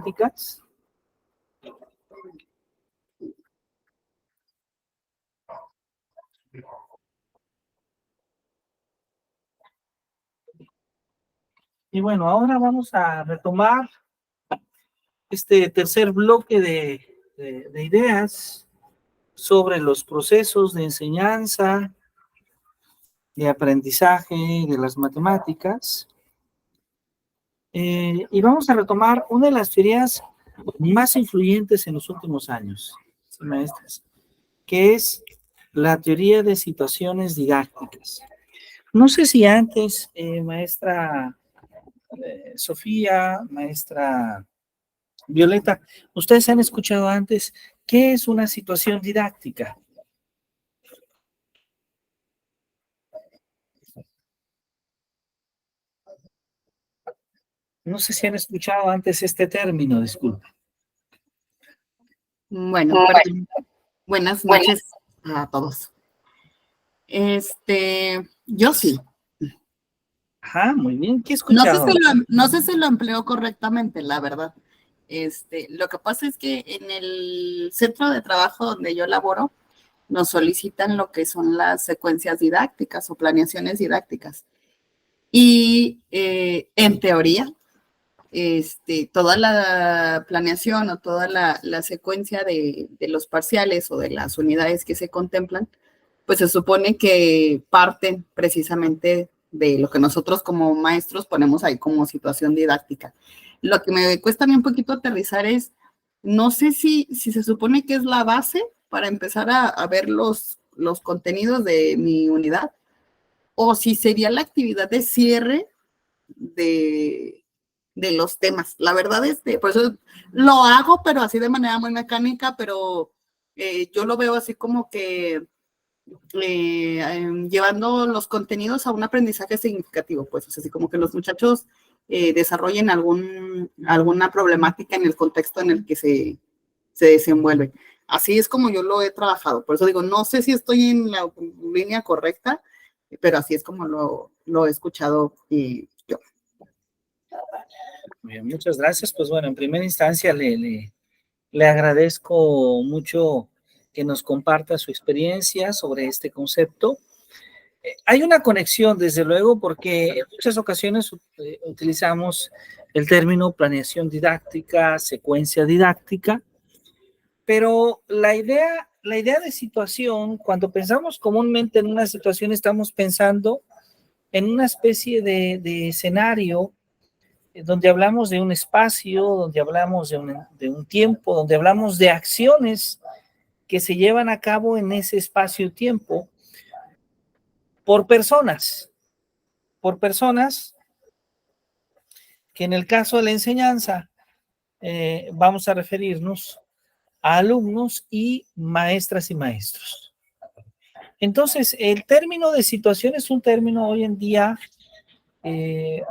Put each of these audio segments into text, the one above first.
matemáticas. Y bueno, ahora vamos a retomar este tercer bloque de ideas sobre los procesos de enseñanza, de aprendizaje de las matemáticas. Y vamos a retomar una de las teorías más influyentes en los últimos años, ¿sí, maestras? Que es la teoría de situaciones didácticas. No sé si antes, maestra Sofía, maestra Violeta, ¿ustedes han escuchado antes qué es una situación didáctica? No sé si han escuchado antes este término, disculpe. Bueno, buenas noches a todos. Yo sí. Ajá, muy bien. ¿Qué he escuchado? No sé si lo empleo correctamente, la verdad. Lo que pasa es que en el centro de trabajo donde yo laboro, nos solicitan lo que son las secuencias didácticas o planeaciones didácticas. Y en teoría, toda la planeación o toda la secuencia de los parciales o de las unidades que se contemplan, pues se supone que parten precisamente de lo que nosotros como maestros ponemos ahí como situación didáctica. Lo que me cuesta a mí un poquito aterrizar es, no sé si se supone que es la base para empezar a ver los contenidos de mi unidad, o si sería la actividad de cierre de los temas. La verdad es que por eso lo hago, pero así de manera muy mecánica, pero yo lo veo así como que llevando los contenidos a un aprendizaje significativo, pues, o sea, así como que los muchachos desarrollen alguna problemática en el contexto en el que se desenvuelven. Así es como yo lo he trabajado. Por eso digo, no sé si estoy en la línea correcta, pero así es como lo he escuchado yo. Bien, muchas gracias. Pues bueno, en primera instancia le agradezco mucho que nos comparta su experiencia sobre este concepto. Hay una conexión, desde luego, porque en muchas ocasiones utilizamos el término planeación didáctica, secuencia didáctica, pero la idea de situación, cuando pensamos comúnmente en una situación, estamos pensando en una especie de escenario donde hablamos de un espacio, donde hablamos de un tiempo, donde hablamos de acciones que se llevan a cabo en ese espacio-tiempo por personas que en el caso de la enseñanza vamos a referirnos a alumnos y maestras y maestros. Entonces, el término de situación es un término hoy en día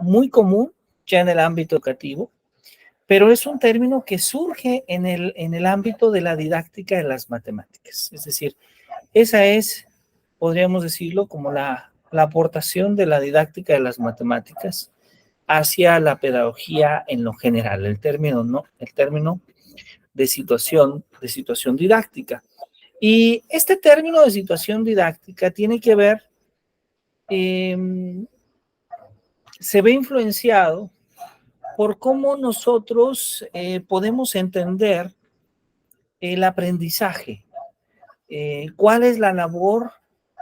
muy común ya en el ámbito educativo, pero es un término que surge en el ámbito de la didáctica de las matemáticas. Es decir, esa es, podríamos decirlo, como la aportación de la didáctica de las matemáticas hacia la pedagogía en lo general, el término de situación didáctica. Y este término de situación didáctica tiene que ver, se ve influenciado por cómo nosotros podemos entender el aprendizaje, cuál es la labor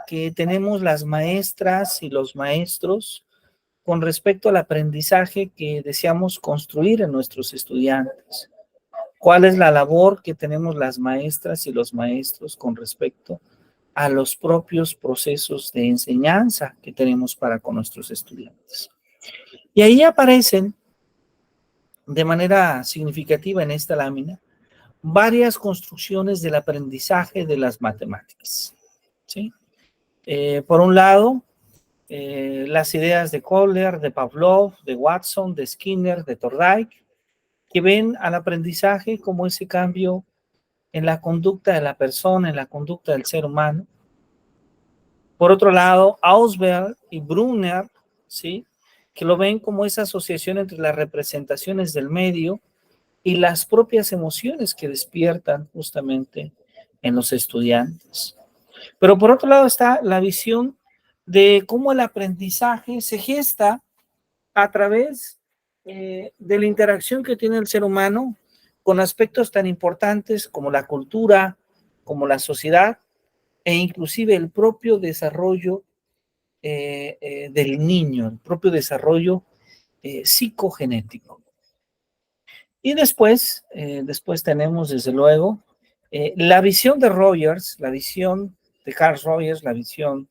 que tenemos las maestras y los maestros con respecto al aprendizaje que deseamos construir en nuestros estudiantes. ¿Cuál es la labor que tenemos las maestras y los maestros con respecto a los propios procesos de enseñanza que tenemos para con nuestros estudiantes? Y ahí aparecen de manera significativa en esta lámina varias construcciones del aprendizaje de las matemáticas, ¿sí? Por un lado, las ideas de Kohler, de Pavlov, de Watson, de Skinner, de Thorndike, que ven al aprendizaje como ese cambio en la conducta de la persona, en la conducta del ser humano. Por otro lado, Ausberg y Brunner, ¿sí?, que lo ven como esa asociación entre las representaciones del medio y las propias emociones que despiertan justamente en los estudiantes. Pero por otro lado está la visión de cómo el aprendizaje se gesta a través de la interacción que tiene el ser humano con aspectos tan importantes como la cultura, como la sociedad e inclusive el propio desarrollo del niño, el propio desarrollo psicogenético. Y después tenemos desde luego la visión de Rogers, la visión de Carl Rogers, la visión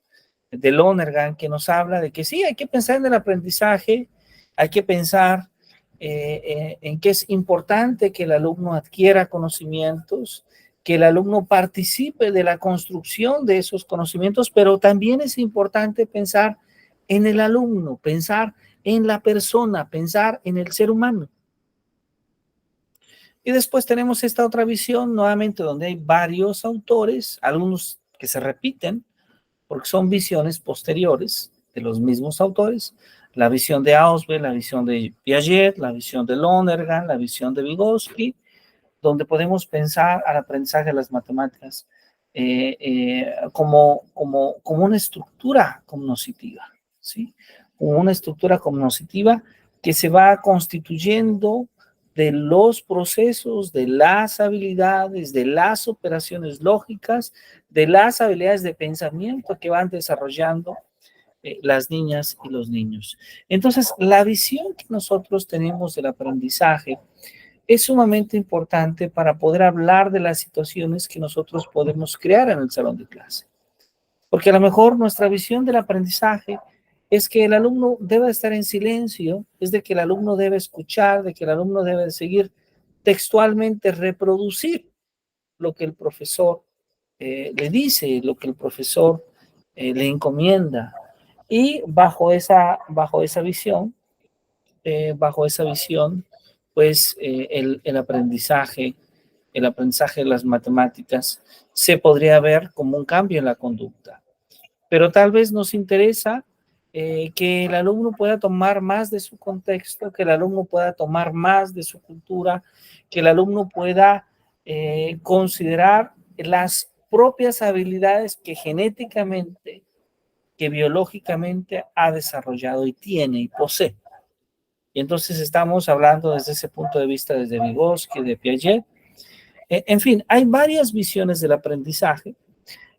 de Lonergan, que nos habla de que sí, hay que pensar en el aprendizaje, hay que pensar en que es importante que el alumno adquiera conocimientos, que el alumno participe de la construcción de esos conocimientos, pero también es importante pensar en el alumno, pensar en la persona, pensar en el ser humano. Y después tenemos esta otra visión, nuevamente, donde hay varios autores, algunos que se repiten, porque son visiones posteriores de los mismos autores, la visión de Ausubel, la visión de Piaget, la visión de Lonergan, la visión de Vygotsky, donde podemos pensar al aprendizaje de las matemáticas como una estructura cognoscitiva, ¿sí? Como una estructura cognoscitiva que se va constituyendo de los procesos, de las habilidades, de las operaciones lógicas, de las habilidades de pensamiento que van desarrollando las niñas y los niños. Entonces, la visión que nosotros tenemos del aprendizaje es sumamente importante para poder hablar de las situaciones que nosotros podemos crear en el salón de clase. Porque a lo mejor nuestra visión del aprendizaje es que el alumno debe estar en silencio, es de que el alumno debe escuchar, de que el alumno debe seguir textualmente, reproducir lo que el profesor le dice, lo que el profesor le encomienda. Y bajo esa visión, pues el aprendizaje de las matemáticas se podría ver como un cambio en la conducta. Pero tal vez nos interesa que el alumno pueda tomar más de su contexto, que el alumno pueda tomar más de su cultura, que el alumno pueda considerar las propias habilidades que genéticamente, que biológicamente ha desarrollado y tiene y posee. Y entonces estamos hablando desde ese punto de vista, desde Vygotsky, de Piaget. En fin, hay varias visiones del aprendizaje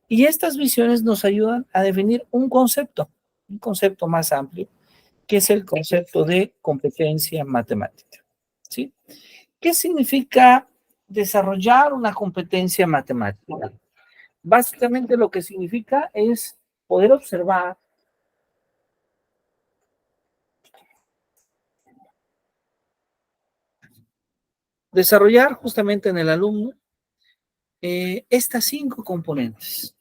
y estas visiones nos ayudan a definir un concepto más amplio, que es el concepto de competencia matemática. ¿Sí? ¿Qué significa desarrollar una competencia matemática? Básicamente lo que significa es poder observar desarrollar justamente en el alumno estas 5 componentes.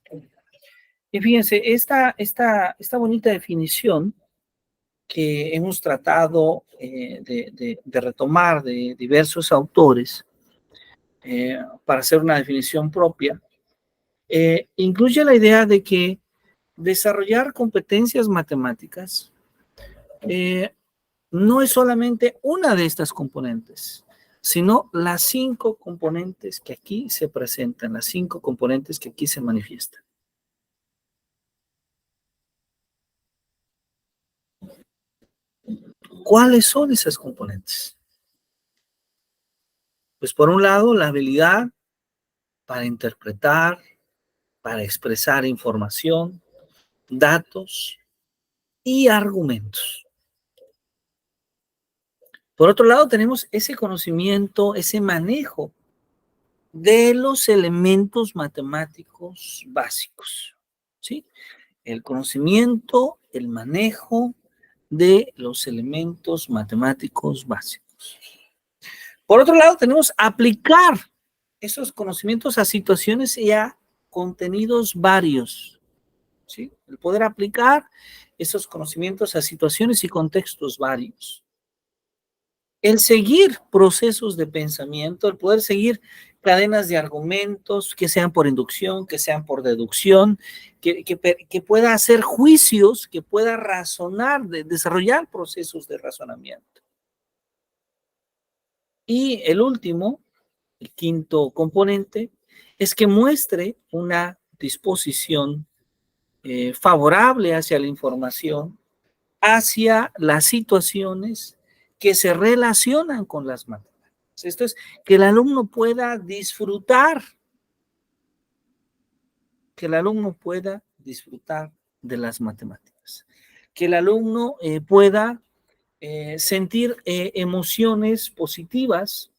Y fíjense, esta bonita definición que hemos tratado de retomar de diversos autores para hacer una definición propia, incluye la idea de que desarrollar competencias matemáticas no es solamente una de estas componentes, sino las 5 componentes que aquí se presentan, las 5 componentes que aquí se manifiestan. ¿Cuáles son esas componentes? Pues por un lado, la habilidad para interpretar, para expresar información, datos y argumentos. Por otro lado, tenemos ese conocimiento, ese manejo de los elementos matemáticos básicos, ¿sí? El conocimiento, el manejo de los elementos matemáticos básicos. Por otro lado, tenemos aplicar esos conocimientos a situaciones y a contenidos varios, ¿sí? El poder aplicar esos conocimientos a situaciones y contextos varios. El seguir procesos de pensamiento, el poder seguir cadenas de argumentos, que sean por inducción, que sean por deducción, que pueda hacer juicios, que pueda razonar, desarrollar procesos de razonamiento. Y el último, el quinto componente, es que muestre una disposición favorable hacia la información, hacia las situaciones que se relacionan con las matemáticas. Esto es, que el alumno pueda disfrutar, que el alumno pueda disfrutar de las matemáticas, que el alumno pueda sentir emociones positivas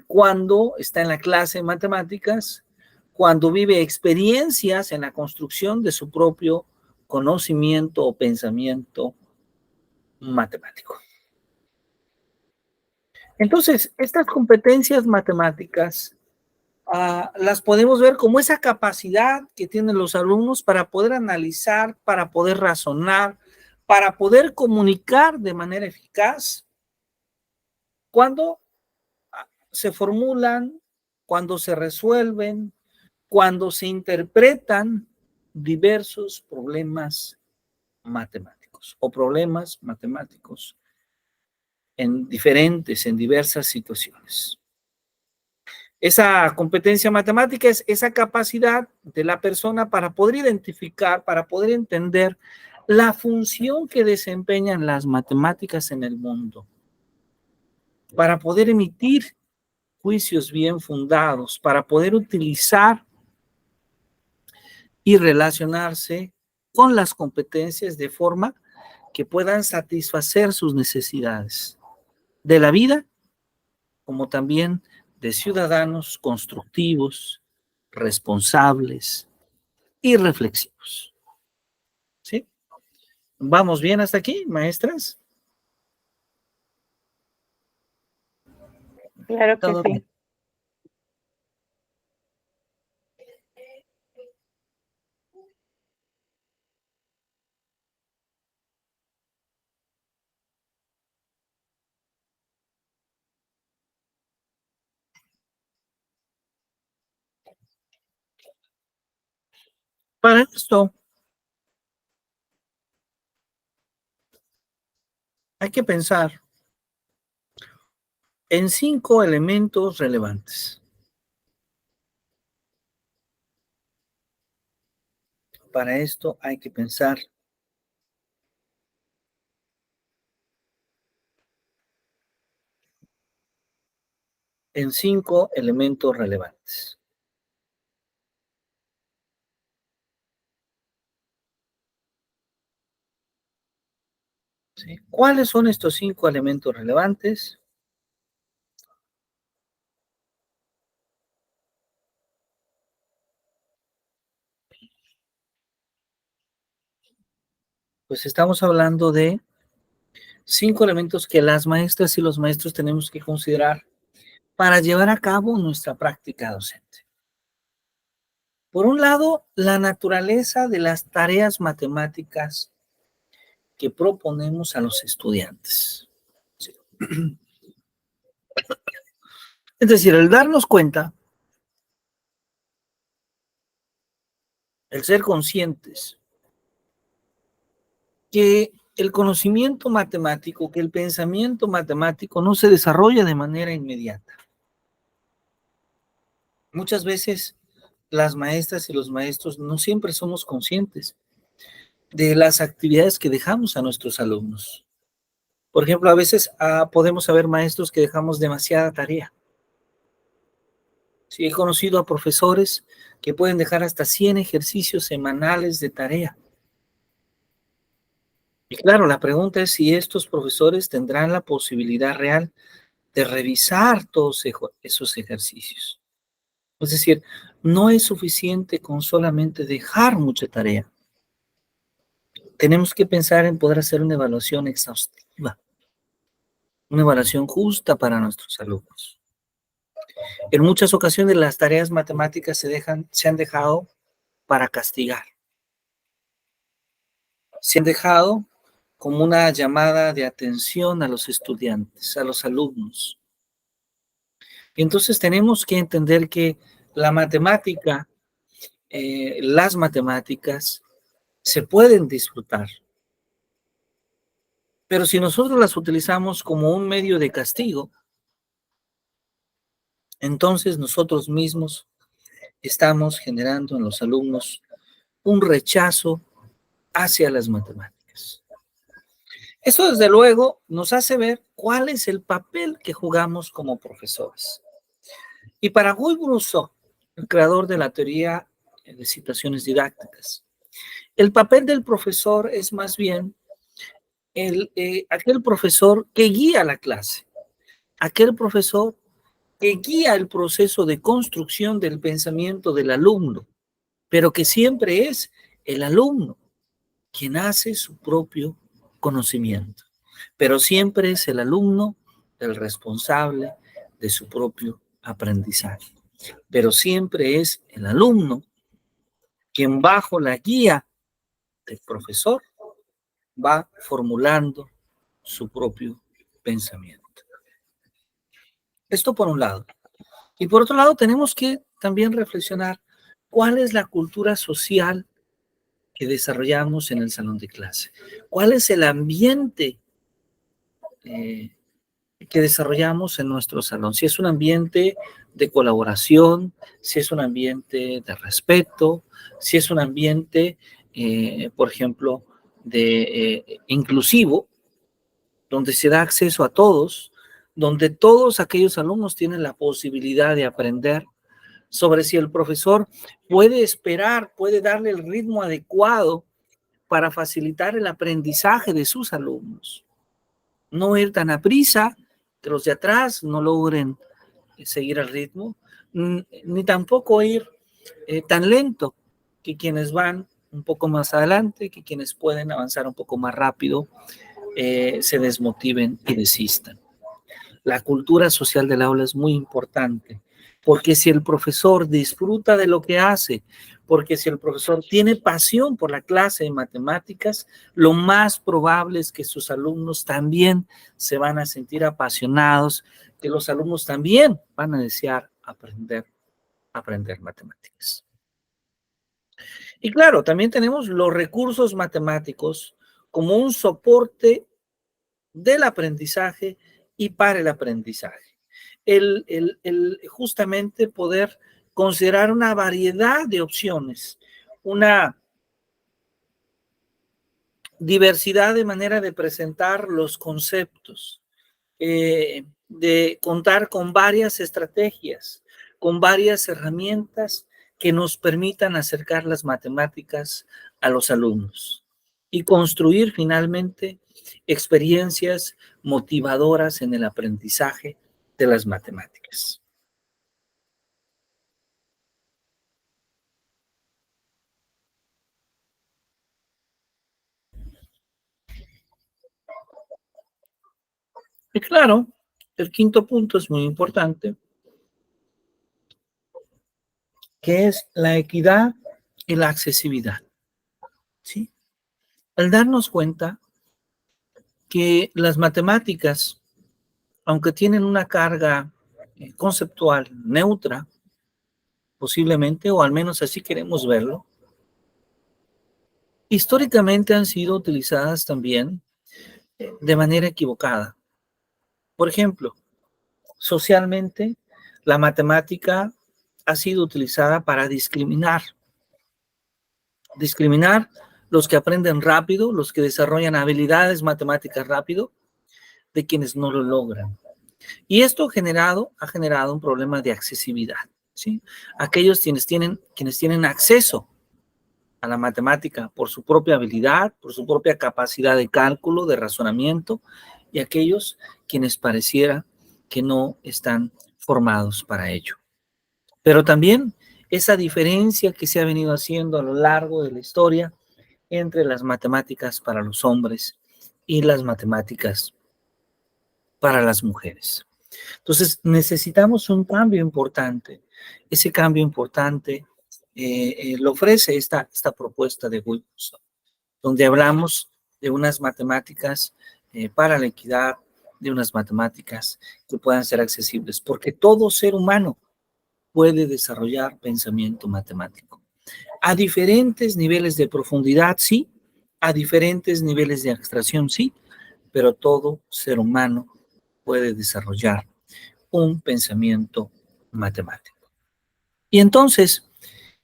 cuando está en la clase de matemáticas, cuando vive experiencias en la construcción de su propio conocimiento o pensamiento matemático. Entonces, estas competencias matemáticas las podemos ver como esa capacidad que tienen los alumnos para poder analizar, para poder razonar, para poder comunicar de manera eficaz cuando se formulan, cuando se resuelven, cuando se interpretan diversos problemas matemáticos o problemas matemáticos en diversas situaciones. Esa competencia matemática es esa capacidad de la persona para poder identificar, para poder entender la función que desempeñan las matemáticas en el mundo, para poder emitir juicios bien fundados, para poder utilizar y relacionarse con las competencias de forma que puedan satisfacer sus necesidades de la vida, como también de ciudadanos constructivos, responsables y reflexivos. ¿Sí? ¿Vamos bien hasta aquí, maestras? Claro que Todo sí. bien. Para esto hay que pensar en 5 elementos relevantes. Para esto hay que pensar en 5 elementos relevantes. ¿Sí? ¿Cuáles son estos 5 elementos relevantes? Pues estamos hablando de 5 elementos que las maestras y los maestros tenemos que considerar para llevar a cabo nuestra práctica docente. Por un lado, la naturaleza de las tareas matemáticas que proponemos a los estudiantes. Sí. Es decir, el darnos cuenta, el ser conscientes que el conocimiento matemático, que el pensamiento matemático no se desarrolla de manera inmediata. Muchas veces las maestras y los maestros no siempre somos conscientes de las actividades que dejamos a nuestros alumnos. Por ejemplo, a veces podemos haber maestros que dejamos demasiada tarea. Sí, he conocido a profesores que pueden dejar hasta 100 ejercicios semanales de tarea. Y claro, la pregunta es si estos profesores tendrán la posibilidad real de revisar todos esos ejercicios. Es decir, no es suficiente con solamente dejar mucha tarea. Tenemos que pensar en poder hacer una evaluación exhaustiva, una evaluación justa para nuestros alumnos. En muchas ocasiones las tareas matemáticas se han dejado para castigar. Se han dejado como una llamada de atención a los estudiantes, a los alumnos. Y entonces tenemos que entender que la matemática, las matemáticas se pueden disfrutar. Pero si nosotros las utilizamos como un medio de castigo, entonces nosotros mismos estamos generando en los alumnos un rechazo hacia las matemáticas. Esto, desde luego, nos hace ver cuál es el papel que jugamos como profesores. Y para Guy Brousseau, el creador de la teoría de situaciones didácticas, el papel del profesor es más bien aquel profesor que guía la clase, aquel profesor que guía el proceso de construcción del pensamiento del alumno, pero que siempre es el alumno quien hace su propio conocimiento, pero siempre es el alumno el responsable de su propio aprendizaje, pero siempre es el alumno quien bajo la guía del profesor va formulando su propio pensamiento. Esto por un lado. Y por otro lado, tenemos que también reflexionar cuál es la cultura social que desarrollamos en el salón de clase. ¿Cuál es el ambiente que desarrollamos en nuestro salón? Si es un ambiente de colaboración, si es un ambiente de respeto, si es un ambiente, por ejemplo, de inclusivo, donde se da acceso a todos, donde todos aquellos alumnos tienen la posibilidad de aprender, sobre si el profesor puede esperar, puede darle el ritmo adecuado para facilitar el aprendizaje de sus alumnos. No ir tan a prisa que los de atrás no logren seguir el ritmo, ni tampoco ir tan lento que quienes van un poco más adelante, que quienes pueden avanzar un poco más rápido, se desmotiven y desistan. La cultura social del aula es muy importante, porque si el profesor disfruta de lo que hace, porque si el profesor tiene pasión por la clase de matemáticas, lo más probable es que sus alumnos también se van a sentir apasionados, que los alumnos también van a desear aprender matemáticas. Y claro, también tenemos los recursos matemáticos como un soporte del aprendizaje y para el aprendizaje. Justamente poder considerar una variedad de opciones, una diversidad de manera de presentar los conceptos, de contar con varias estrategias, con varias herramientas que nos permitan acercar las matemáticas a los alumnos y construir finalmente experiencias motivadoras en el aprendizaje de las matemáticas. Y claro, el quinto punto es muy importante, que es la equidad y la accesibilidad, ¿sí? Al darnos cuenta que las matemáticas, aunque tienen una carga conceptual neutra, posiblemente, o al menos así queremos verlo, históricamente han sido utilizadas también de manera equivocada. Por ejemplo, socialmente, la matemática ha sido utilizada para discriminar los que aprenden rápido, los que desarrollan habilidades matemáticas rápido, de quienes no lo logran. Y esto ha generado un problema de accesibilidad, ¿sí? Aquellos quienes tienen acceso a la matemática por su propia habilidad, por su propia capacidad de cálculo, de razonamiento, y aquellos quienes pareciera que no están formados para ello. Pero también esa diferencia que se ha venido haciendo a lo largo de la historia entre las matemáticas para los hombres y las matemáticas para las mujeres. Entonces, necesitamos un cambio importante. Ese cambio importante lo ofrece esta propuesta de Guy Brousseau, donde hablamos de unas matemáticas para la equidad, de unas matemáticas que puedan ser accesibles, porque todo ser humano puede desarrollar pensamiento matemático. A diferentes niveles de profundidad, sí, a diferentes niveles de abstracción, sí, pero todo ser humano puede desarrollar un pensamiento matemático. Y entonces,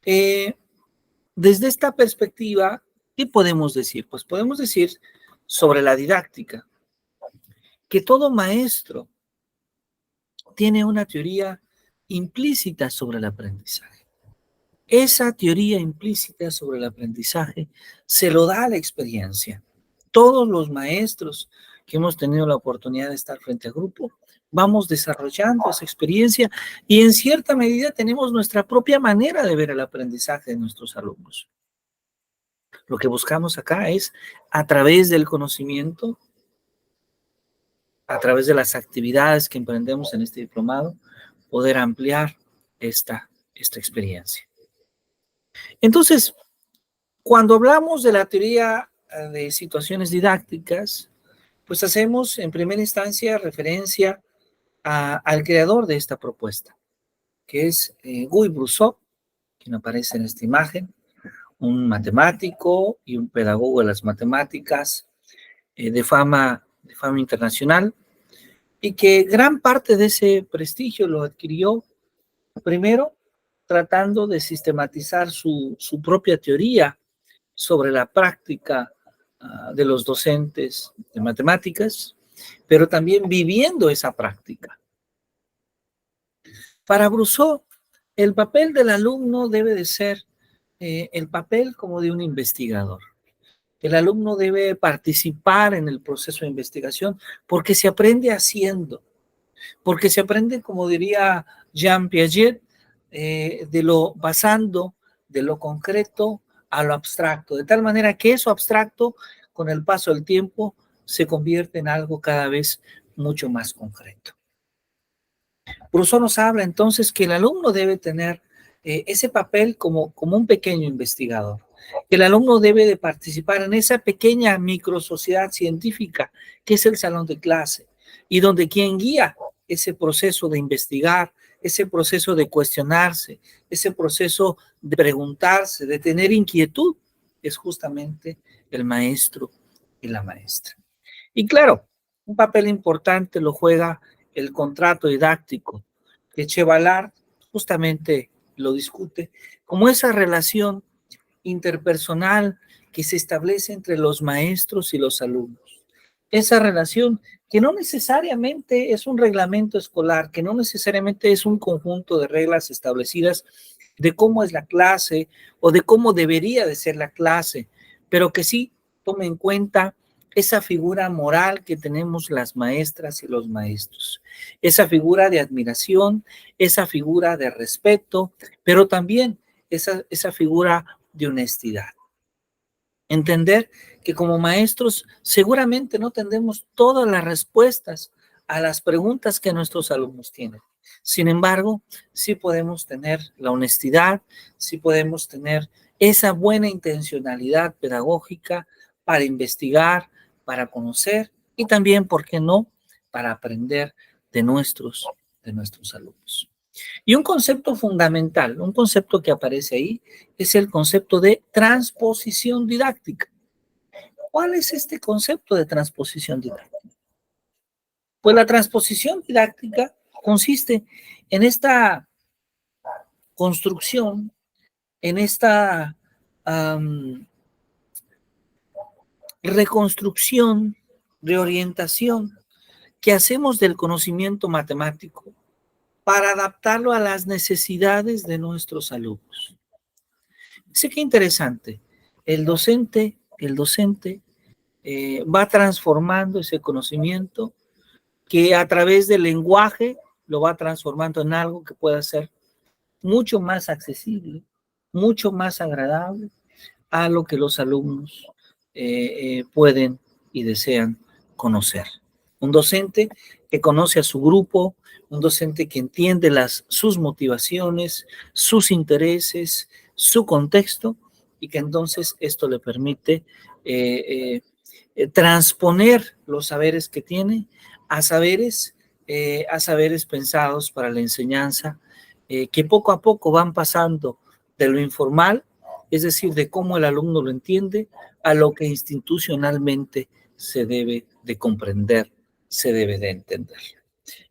desde esta perspectiva, ¿qué podemos decir? Pues podemos decir sobre la didáctica que todo maestro tiene una teoría implícita sobre el aprendizaje. Esa teoría implícita sobre el aprendizaje se lo da a la experiencia. Todos los maestros que hemos tenido la oportunidad de estar frente al grupo, vamos desarrollando esa experiencia y en cierta medida tenemos nuestra propia manera de ver el aprendizaje de nuestros alumnos. Lo que buscamos acá es, a través del conocimiento, a través de las actividades que emprendemos en este diplomado, poder ampliar esta experiencia. Entonces, cuando hablamos de la teoría de situaciones didácticas, pues hacemos en primera instancia referencia al creador de esta propuesta, que es Guy Brousseau, quien aparece en esta imagen, un matemático y un pedagogo de las matemáticas de fama internacional, y que gran parte de ese prestigio lo adquirió primero tratando de sistematizar su propia teoría sobre la práctica de los docentes de matemáticas, pero también viviendo esa práctica. Para Brousseau, el papel del alumno debe de ser el papel como de un investigador. El alumno debe participar en el proceso de investigación porque se aprende haciendo, porque se aprende, como diría Jean Piaget, pasando de lo concreto a lo abstracto, de tal manera que eso abstracto, con el paso del tiempo, se convierte en algo cada vez mucho más concreto. Brousseau nos habla entonces que el alumno debe tener ese papel como un pequeño investigador. El alumno debe de participar en esa pequeña microsociedad científica que es el salón de clase y donde quien guía ese proceso de investigar, ese proceso de cuestionarse, ese proceso de preguntarse, de tener inquietud, es justamente el maestro y la maestra. Y claro, un papel importante lo juega el contrato didáctico, que Chevalard justamente lo discute, como esa relación interpersonal que se establece entre los maestros y los alumnos. Esa relación que no necesariamente es un reglamento escolar, que no necesariamente es un conjunto de reglas establecidas de cómo es la clase o de cómo debería de ser la clase, pero que sí tome en cuenta esa figura moral que tenemos las maestras y los maestros, esa figura de admiración, esa figura de respeto, pero también esa figura de honestidad. Entender que como maestros seguramente no tendremos todas las respuestas a las preguntas que nuestros alumnos tienen. Sin embargo, sí podemos tener la honestidad, sí podemos tener esa buena intencionalidad pedagógica para investigar, para conocer y también, ¿por qué no?, para aprender de nuestros alumnos. Y un concepto fundamental, un concepto que aparece ahí, es el concepto de transposición didáctica. ¿Cuál es este concepto de transposición didáctica? Pues la transposición didáctica consiste en esta construcción, en esta reconstrucción, reorientación que hacemos del conocimiento matemático para adaptarlo a las necesidades de nuestros alumnos. Sí, qué interesante. El docente va transformando ese conocimiento que a través del lenguaje lo va transformando en algo que pueda ser mucho más accesible, mucho más agradable a lo que los alumnos pueden y desean conocer. Un docente que conoce a su grupo, un docente que entiende sus motivaciones, sus intereses, su contexto, y que entonces esto le permite transponer los saberes que tiene a saberes pensados para la enseñanza, que poco a poco van pasando de lo informal, es decir, de cómo el alumno lo entiende, a lo que institucionalmente se debe de comprender, se debe de entender.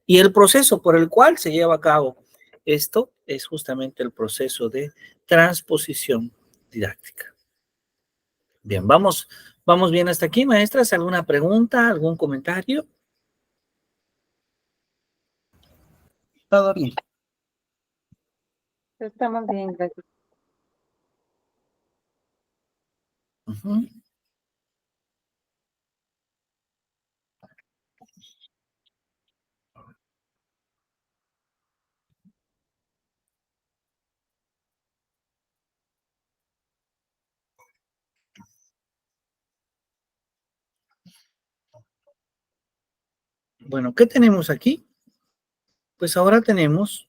Y el proceso por el cual se lleva a cabo esto es justamente el proceso de transposición didáctica. Bien, vamos bien hasta aquí, maestras. ¿Alguna pregunta, algún comentario? Todo bien. Estamos bien, gracias. Uh-huh. Bueno, ¿qué tenemos aquí? Pues ahora tenemos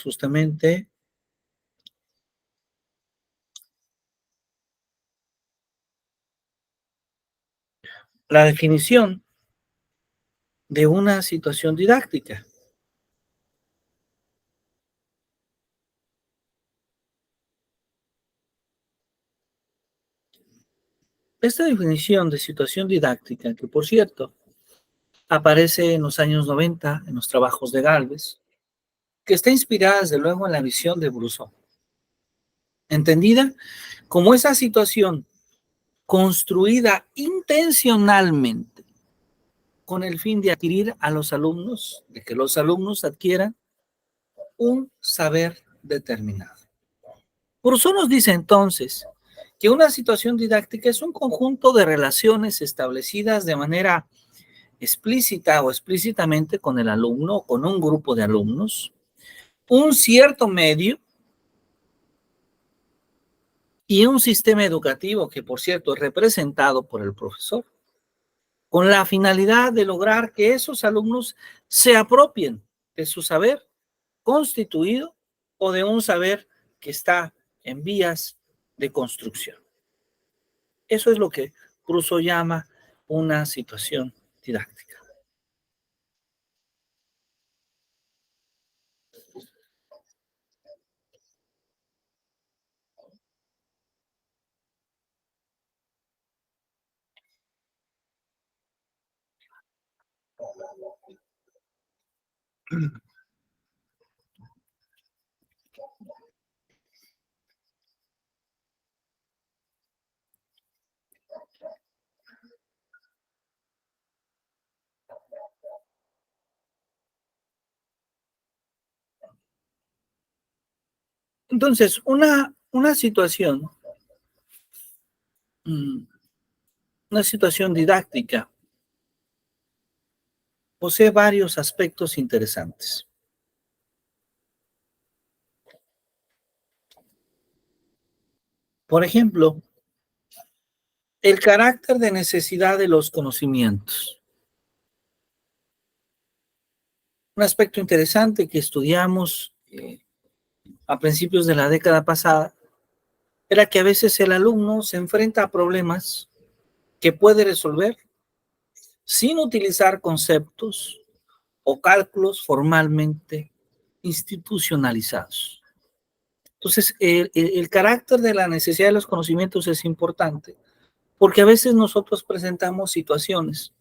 justamente la definición de una situación didáctica. Esta definición de situación didáctica, que por cierto aparece en los años 90 en los trabajos de Gálvez, que está inspirada desde luego en la visión de Brousseau, entendida como esa situación construida intencionalmente con el fin de adquirir a los alumnos, de que los alumnos adquieran un saber determinado. Brousseau nos dice entonces que una situación didáctica es un conjunto de relaciones establecidas de manera explícita o explícitamente con el alumno o con un grupo de alumnos, un cierto medio y un sistema educativo que, por cierto, es representado por el profesor, con la finalidad de lograr que esos alumnos se apropien de su saber constituido o de un saber que está en vías de construcción. Eso es lo que Brousseau llama una situación didáctica. Entonces, una situación didáctica posee varios aspectos interesantes. Por ejemplo, el carácter de necesidad de los conocimientos. Un aspecto interesante que estudiamos a principios de la década pasada era que a veces el alumno se enfrenta a problemas que puede resolver sin utilizar conceptos o cálculos formalmente institucionalizados. Entonces, el carácter de la necesidad de los conocimientos es importante, porque a veces nosotros presentamos situaciones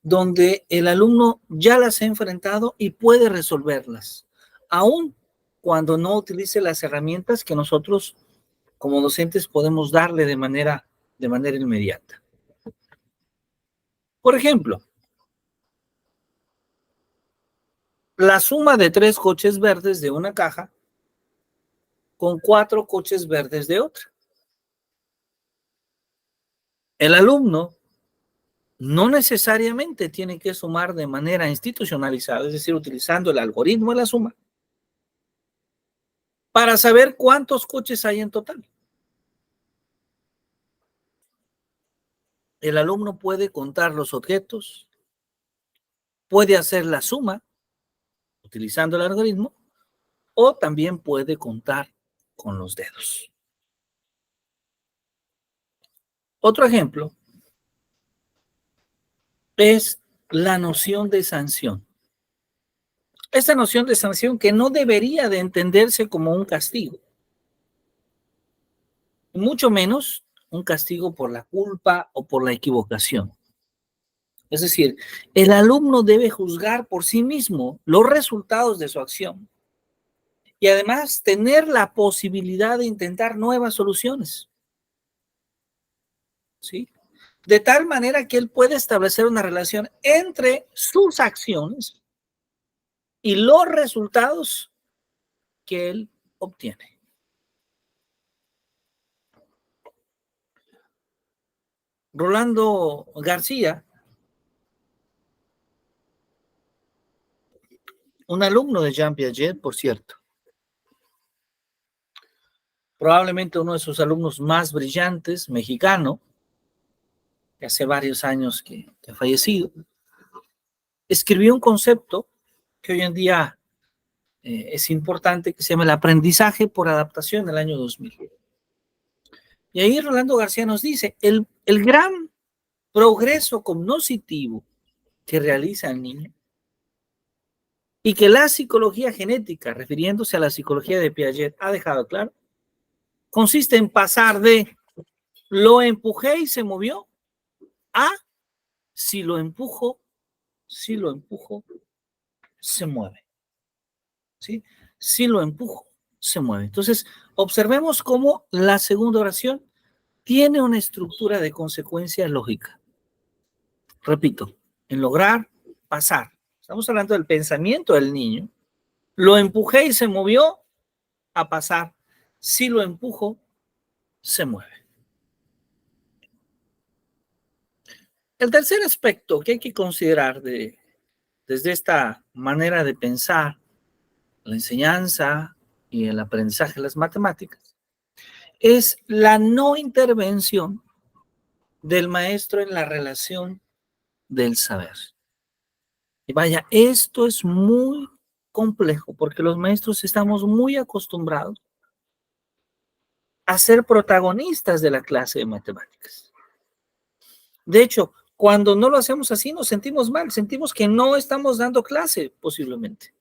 donde el alumno ya las ha enfrentado y puede resolverlas, aun cuando no utilice las herramientas que nosotros como docentes podemos darle de manera inmediata. Por ejemplo, la suma de 3 coches verdes de una caja con 4 coches verdes de otra. El alumno no necesariamente tiene que sumar de manera institucionalizada, es decir, utilizando el algoritmo de la suma, para saber cuántos coches hay en total. El alumno puede contar los objetos, puede hacer la suma utilizando el algoritmo o también puede contar con los dedos. Otro ejemplo es la noción de sanción. Esta noción de sanción que no debería de entenderse como un castigo, mucho menos un castigo por la culpa o por la equivocación. Es decir, el alumno debe juzgar por sí mismo los resultados de su acción y además tener la posibilidad de intentar nuevas soluciones, ¿sí? De tal manera que él puede establecer una relación entre sus acciones y los resultados que él obtiene. Rolando García, un alumno de Jean Piaget, por cierto, probablemente uno de sus alumnos más brillantes, mexicano, que hace varios años que ha fallecido, escribió un concepto que hoy en día es importante, que se llama el aprendizaje por adaptación del año 2000. Y ahí Rolando García nos dice, el gran progreso cognoscitivo que realiza el niño y que la psicología genética, refiriéndose a la psicología de Piaget, ha dejado claro, consiste en pasar de lo empujé y se movió a si lo empujo, se mueve. ¿Sí? Si lo empujo, se mueve. Entonces, observemos cómo la segunda oración tiene una estructura de consecuencia lógica. Repito, en lograr pasar. Estamos hablando del pensamiento del niño. Lo empujé y se movió a pasar. Si lo empujo, se mueve. El tercer aspecto que hay que considerar desde esta manera de pensar la enseñanza y el aprendizaje de las matemáticas es la no intervención del maestro en la relación del saber. Y vaya, esto es muy complejo porque los maestros estamos muy acostumbrados a ser protagonistas de la clase de matemáticas. De hecho, cuando no lo hacemos así, nos sentimos mal, sentimos que no estamos dando clase, posiblemente.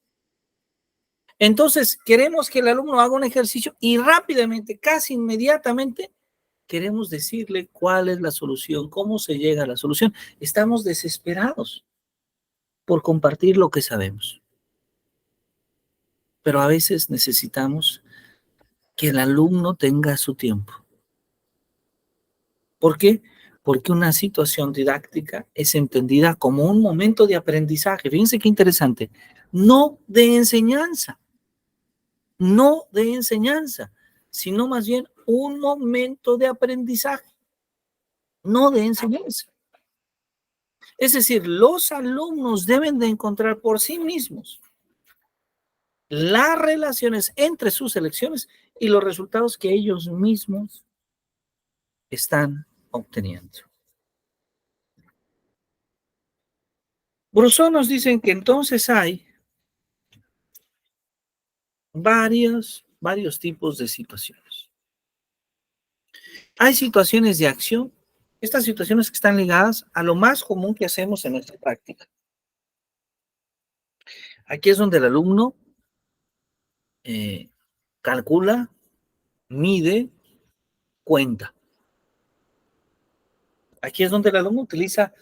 Entonces, queremos que el alumno haga un ejercicio y rápidamente, casi inmediatamente, queremos decirle cuál es la solución, cómo se llega a la solución. Estamos desesperados por compartir lo que sabemos. Pero a veces necesitamos que el alumno tenga su tiempo. ¿Por qué? Porque una situación didáctica es entendida como un momento de aprendizaje. Fíjense qué interesante. No de enseñanza. No de enseñanza, sino más bien un momento de aprendizaje. No de enseñanza. Es decir, los alumnos deben de encontrar por sí mismos las relaciones entre sus elecciones y los resultados que ellos mismos están obteniendo. Brousseau nos dice que entonces hay varios tipos de situaciones. Hay situaciones de acción, estas situaciones que están ligadas a lo más común que hacemos en nuestra práctica. Aquí es donde el alumno calcula, mide, cuenta. Aquí es donde el alumno utiliza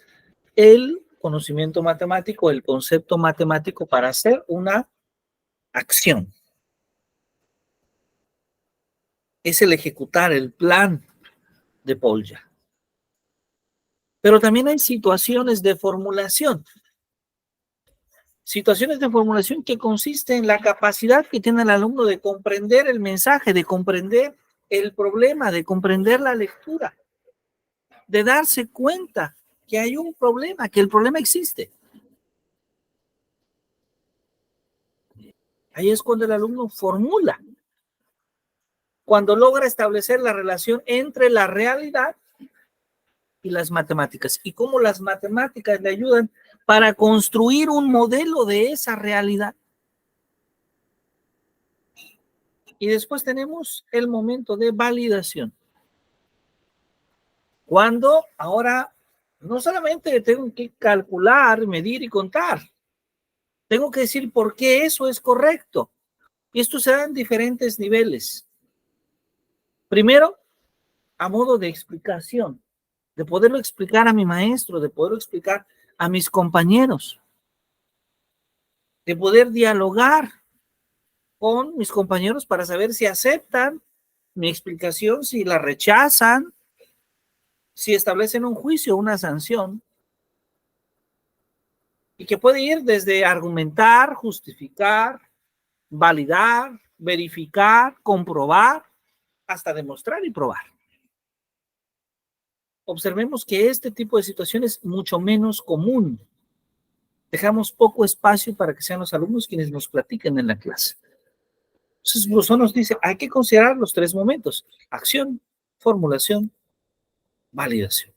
el conocimiento matemático, el concepto matemático para hacer una acción. Es el ejecutar el plan de Polya. Pero también hay situaciones de formulación. Situaciones de formulación que consisten en la capacidad que tiene el alumno de comprender el mensaje, de comprender el problema, de comprender la lectura, de darse cuenta que hay un problema, que el problema existe. Ahí es cuando el alumno formula, cuando logra establecer la relación entre la realidad y las matemáticas y cómo las matemáticas le ayudan para construir un modelo de esa realidad. Y después tenemos el momento de validación. Cuando ahora no solamente tengo que calcular, medir y contar, tengo que decir por qué eso es correcto. Y esto se da en diferentes niveles. Primero, a modo de explicación, de poderlo explicar a mi maestro, de poderlo explicar a mis compañeros, de poder dialogar con mis compañeros para saber si aceptan mi explicación, si la rechazan, si establecen un juicio, una sanción, y que puede ir desde argumentar, justificar, validar, verificar, comprobar, hasta demostrar y probar. Observemos que este tipo de situación es mucho menos común. Dejamos poco espacio para que sean los alumnos quienes nos platiquen en la clase. Entonces, Brousseau nos dice, hay que considerar los 3 momentos: acción, formulación, validación.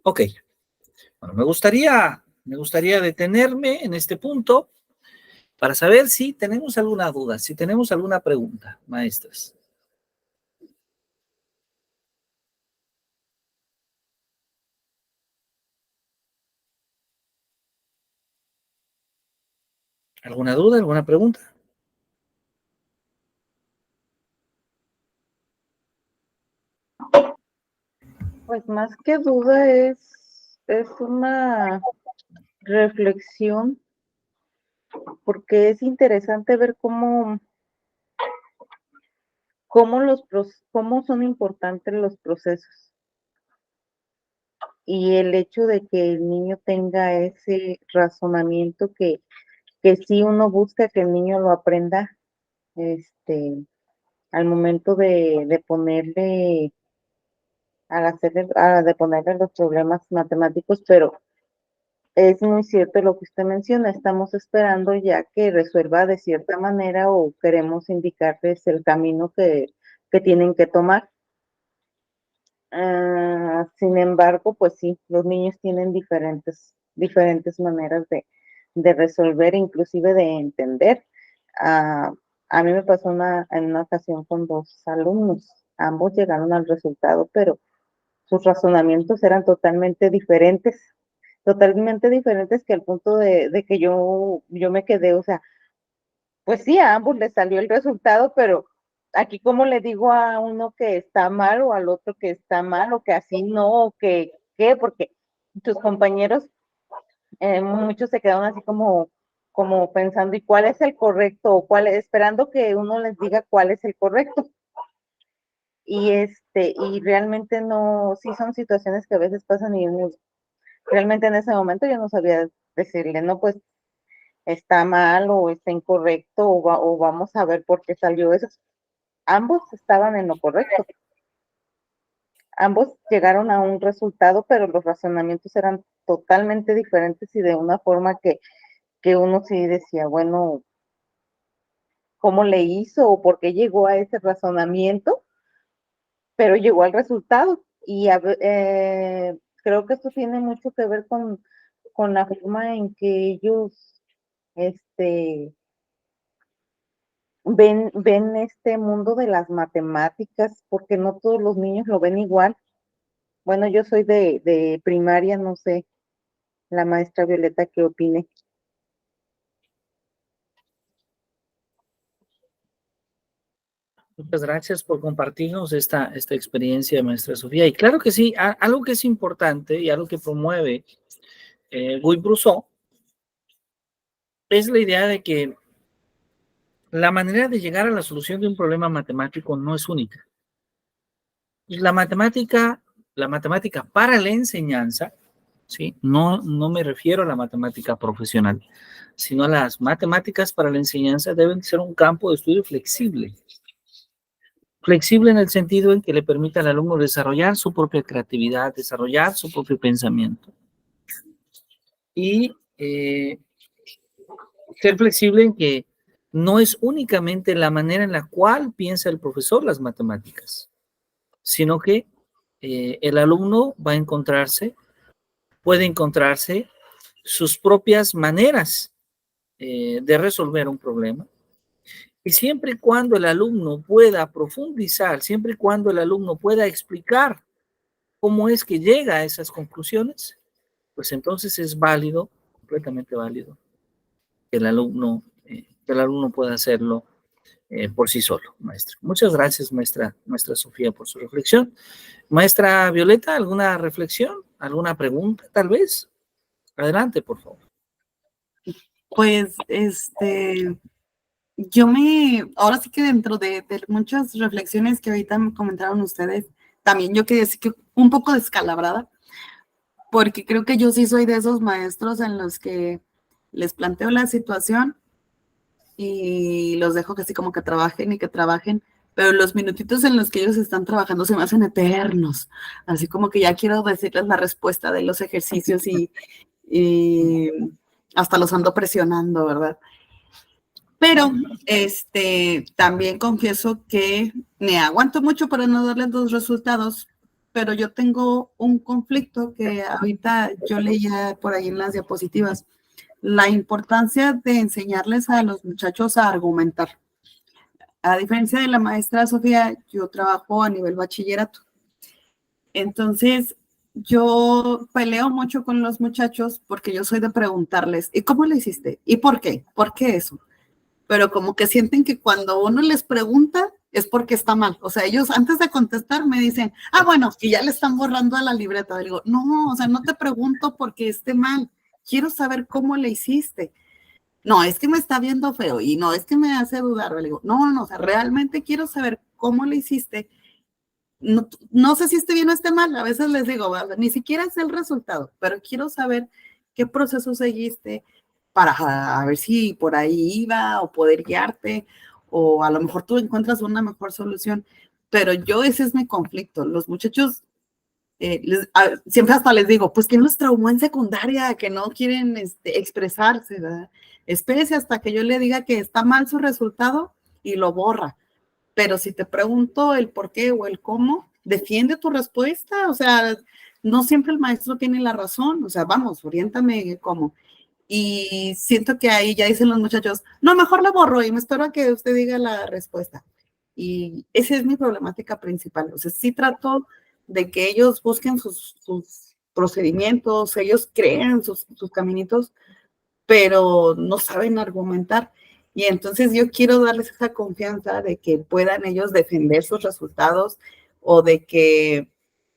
Ok, bueno, me gustaría detenerme en este punto para saber si tenemos alguna duda, si tenemos alguna pregunta, maestras. ¿Alguna duda, alguna pregunta? Pues más que duda es una reflexión, porque es interesante ver cómo son importantes los procesos y el hecho de que el niño tenga ese razonamiento que sí uno busca que el niño lo aprenda, al momento de ponerle, de ponerle los problemas matemáticos, pero es muy cierto lo que usted menciona, estamos esperando ya que resuelva de cierta manera o queremos indicarles el camino que tienen que tomar. Sin embargo, pues sí, los niños tienen diferentes maneras de resolver, inclusive de entender. Ah, a mí me pasó en una ocasión con 2 alumnos, ambos llegaron al resultado, pero sus razonamientos eran totalmente diferentes que al punto de que yo me quedé, o sea, pues sí, a ambos les salió el resultado, pero aquí como le digo a uno que está mal o al otro que está mal o que así no, o que qué, porque tus compañeros, muchos se quedaron así como pensando, ¿y cuál es el correcto? O esperando que uno les diga cuál es el correcto. Y realmente no, sí son situaciones que a veces pasan y realmente en ese momento yo no sabía decirle, no, pues está mal o está incorrecto o vamos a ver por qué salió eso. Ambos estaban en lo correcto. Ambos llegaron a un resultado, pero los razonamientos eran totalmente diferentes y de una forma que uno sí decía, bueno, ¿cómo le hizo o por qué llegó a ese razonamiento? Pero llegó al resultado. Creo que esto tiene mucho que ver con la forma en que ellos este, ven este mundo de las matemáticas, porque no todos los niños lo ven igual. Bueno, yo soy de primaria, no sé, la maestra Violeta, ¿qué opine? Muchas gracias por compartirnos esta experiencia, maestra Sofía. Y claro que sí, algo que es importante y algo que promueve Guy Brousseau es la idea de que la manera de llegar a la solución de un problema matemático no es única. La matemática para la enseñanza, ¿sí? No me refiero a la matemática profesional, sino a las matemáticas para la enseñanza deben ser un campo de estudio flexible. Flexible en el sentido en que le permita al alumno desarrollar su propia creatividad, desarrollar su propio pensamiento. Y ser flexible en que no es únicamente la manera en la cual piensa el profesor las matemáticas, sino que el alumno puede encontrarse sus propias maneras de resolver un problema. Y siempre y cuando el alumno pueda profundizar, siempre y cuando el alumno pueda explicar cómo es que llega a esas conclusiones, pues entonces es válido, completamente válido, que el alumno pueda hacerlo por sí solo, maestra. Muchas gracias, maestra Sofía, por su reflexión. Maestra Violeta, ¿alguna reflexión? ¿Alguna pregunta, tal vez? Adelante, por favor. Pues, ahora sí que dentro de muchas reflexiones que ahorita me comentaron ustedes, también yo quedé así que un poco descalabrada, porque creo que yo sí soy de esos maestros en los que les planteo la situación y los dejo que así como que trabajen, pero los minutitos en los que ellos están trabajando se me hacen eternos, así como que ya quiero decirles la respuesta de los ejercicios y hasta los ando presionando, ¿verdad? Pero también confieso que me aguanto mucho para no darles los resultados, pero yo tengo un conflicto que ahorita yo leía por ahí en las diapositivas, la importancia de enseñarles a los muchachos a argumentar. A diferencia de la maestra Sofía, yo trabajo a nivel bachillerato. Entonces, yo peleo mucho con los muchachos porque yo soy de preguntarles, ¿y cómo lo hiciste? ¿Y por qué? ¿Por qué eso? Pero como que sienten que cuando uno les pregunta es porque está mal. O sea, ellos antes de contestar me dicen, bueno, y ya le están borrando a la libreta. Digo, no, o sea, no te pregunto porque esté mal. Quiero saber cómo le hiciste. No, es que me está viendo feo y no, es que me hace dudar. Le digo, no, o sea, realmente quiero saber cómo le hiciste. No sé si esté bien o esté mal. A veces les digo, ni siquiera sé el resultado, pero quiero saber qué proceso seguiste para a ver si por ahí iba o poder guiarte o a lo mejor tú encuentras una mejor solución. Pero ese es mi conflicto. Los muchachos, siempre hasta les digo, pues que los traumó en secundaria, que no quieren expresarse, ¿verdad? Espérese hasta que yo le diga que está mal su resultado y lo borra. Pero si te pregunto el por qué o el cómo, defiende tu respuesta. O sea, no siempre el maestro tiene la razón. O sea, vamos, oriéntame cómo. Y siento que ahí ya dicen los muchachos, no, mejor la borro y me espero a que usted diga la respuesta. Y esa es mi problemática principal. O sea, sí trato de que ellos busquen sus procedimientos, ellos crean sus caminitos, pero no saben argumentar. Y entonces yo quiero darles esa confianza de que puedan ellos defender sus resultados o de que,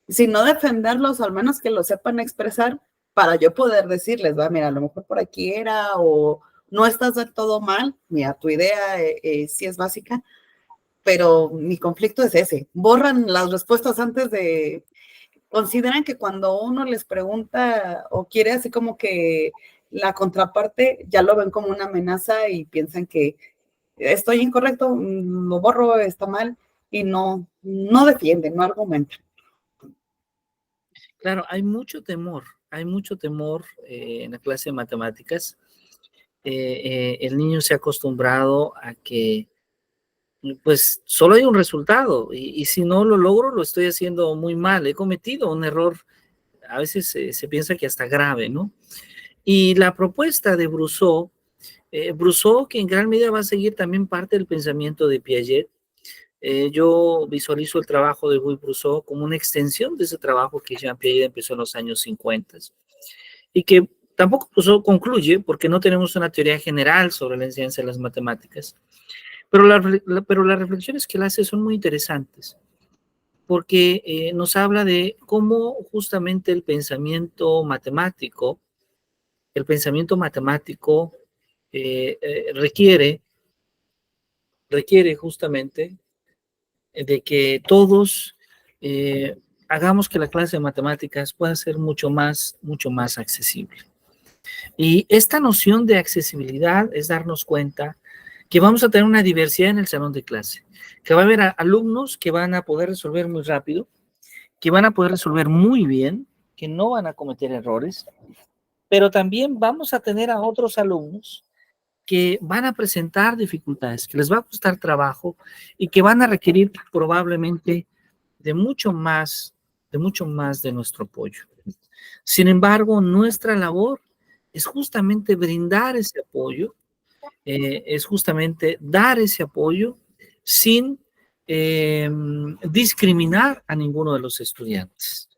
si no defenderlos, al menos que lo sepan expresar para yo poder decirles, mira, a lo mejor por aquí era o no estás del todo mal, mira, tu idea sí es básica, pero mi conflicto es ese. Borran las respuestas antes de... Consideran que cuando uno les pregunta o quiere así como que la contraparte, ya lo ven como una amenaza y piensan que estoy incorrecto, lo borro, está mal, y no defienden, no argumentan. Claro, hay mucho temor en la clase de matemáticas. El niño se ha acostumbrado a que pues solo hay un resultado y si no lo logro lo estoy haciendo muy mal, he cometido un error, a veces se piensa que hasta grave, ¿no? Y la propuesta de Brousseau, que en gran medida va a seguir también parte del pensamiento de Piaget, yo visualizo el trabajo de Louis Brousseau como una extensión de ese trabajo que Jean Piaget empezó en los años 50 y que tampoco Brousseau concluye porque no tenemos una teoría general sobre la enseñanza de las matemáticas. Pero las reflexiones que él hace son muy interesantes, porque nos habla de cómo justamente el pensamiento matemático requiere justamente de que todos hagamos que la clase de matemáticas pueda ser mucho más accesible. Y esta noción de accesibilidad es darnos cuenta que vamos a tener una diversidad en el salón de clase, que va a haber alumnos que van a poder resolver muy rápido, que van a poder resolver muy bien, que no van a cometer errores, pero también vamos a tener a otros alumnos que van a presentar dificultades, que les va a costar trabajo y que van a requerir probablemente de mucho más de nuestro apoyo. Sin embargo, nuestra labor es justamente brindar ese apoyo, es justamente dar ese apoyo sin discriminar a ninguno de los estudiantes.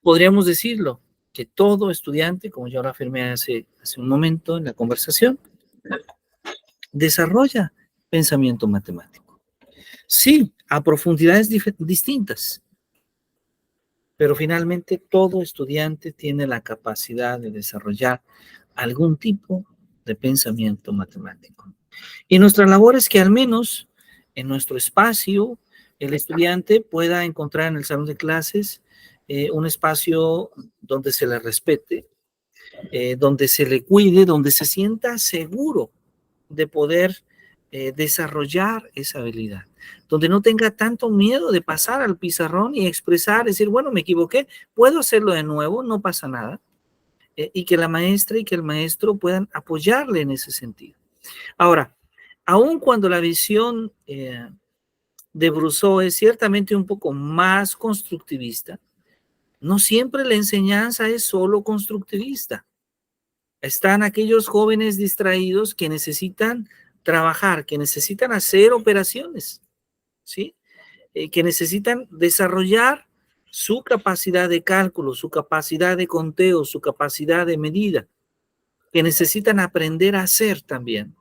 Podríamos decirlo, que todo estudiante, como yo lo afirmé hace un momento en la conversación, desarrolla pensamiento matemático. Sí, a profundidades distintas, pero finalmente todo estudiante tiene la capacidad de desarrollar algún tipo de pensamiento matemático. Y nuestra labor es que al menos en nuestro espacio el estudiante pueda encontrar en el salón de clases un espacio donde se le respete, donde se le cuide, donde se sienta seguro de poder desarrollar esa habilidad, donde no tenga tanto miedo de pasar al pizarrón y expresar, decir, bueno, me equivoqué, puedo hacerlo de nuevo, no pasa nada, y que la maestra y que el maestro puedan apoyarle en ese sentido. Ahora, aun cuando la visión de Brousseau es ciertamente un poco más constructivista, no siempre la enseñanza es solo constructivista. Están aquellos jóvenes distraídos que necesitan trabajar, que necesitan hacer operaciones, ¿sí? Que necesitan desarrollar su capacidad de cálculo, su capacidad de conteo, su capacidad de medida, que necesitan aprender a hacer también.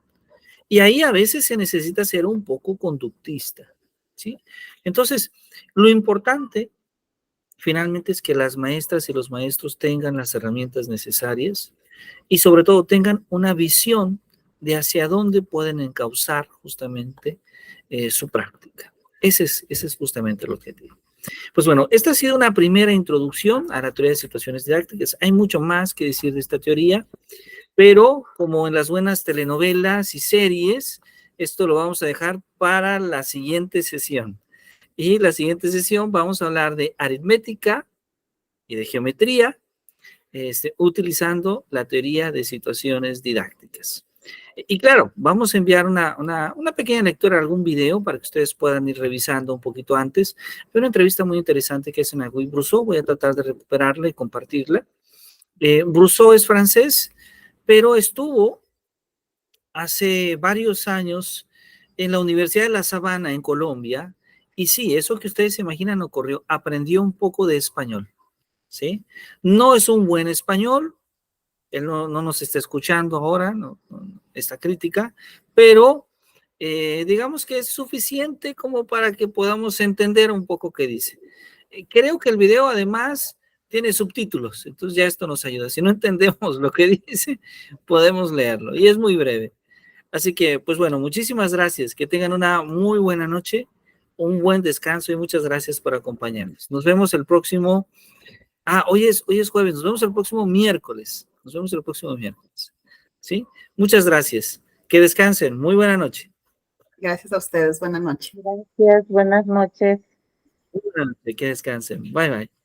Y ahí a veces se necesita ser un poco conductista, ¿sí? Entonces, lo importante finalmente es que las maestras y los maestros tengan las herramientas necesarias y sobre todo tengan una visión de hacia dónde pueden encauzar justamente su práctica. Ese es justamente el objetivo. Pues bueno, esta ha sido una primera introducción a la teoría de situaciones didácticas. Hay mucho más que decir de esta teoría, pero como en las buenas telenovelas y series, esto lo vamos a dejar para la siguiente sesión. Y la siguiente sesión vamos a hablar de aritmética y de geometría, utilizando la teoría de situaciones didácticas. Y claro, vamos a enviar una pequeña lectura, algún video para que ustedes puedan ir revisando un poquito antes. Fue una entrevista muy interesante que hacen a Guy Brousseau, voy a tratar de recuperarla y compartirla. Brousseau es francés, pero estuvo hace varios años en la Universidad de La Sabana, en Colombia, y sí, eso que ustedes se imaginan ocurrió, aprendió un poco de español, ¿sí? No es un buen español, él no nos está escuchando ahora, esta crítica, pero digamos que es suficiente como para que podamos entender un poco qué dice. Creo que el video además tiene subtítulos, entonces ya esto nos ayuda. Si no entendemos lo que dice, podemos leerlo y es muy breve. Así que, pues bueno, muchísimas gracias. Que tengan una muy buena noche, un buen descanso y muchas gracias por acompañarnos. Nos vemos el próximo... hoy es jueves. Nos vemos el próximo miércoles. ¿Sí? Muchas gracias. Que descansen. Muy buena noche. Gracias a ustedes. Buenas noches. Gracias, buenas noches. Buenas noches. Que descansen. Bye, bye.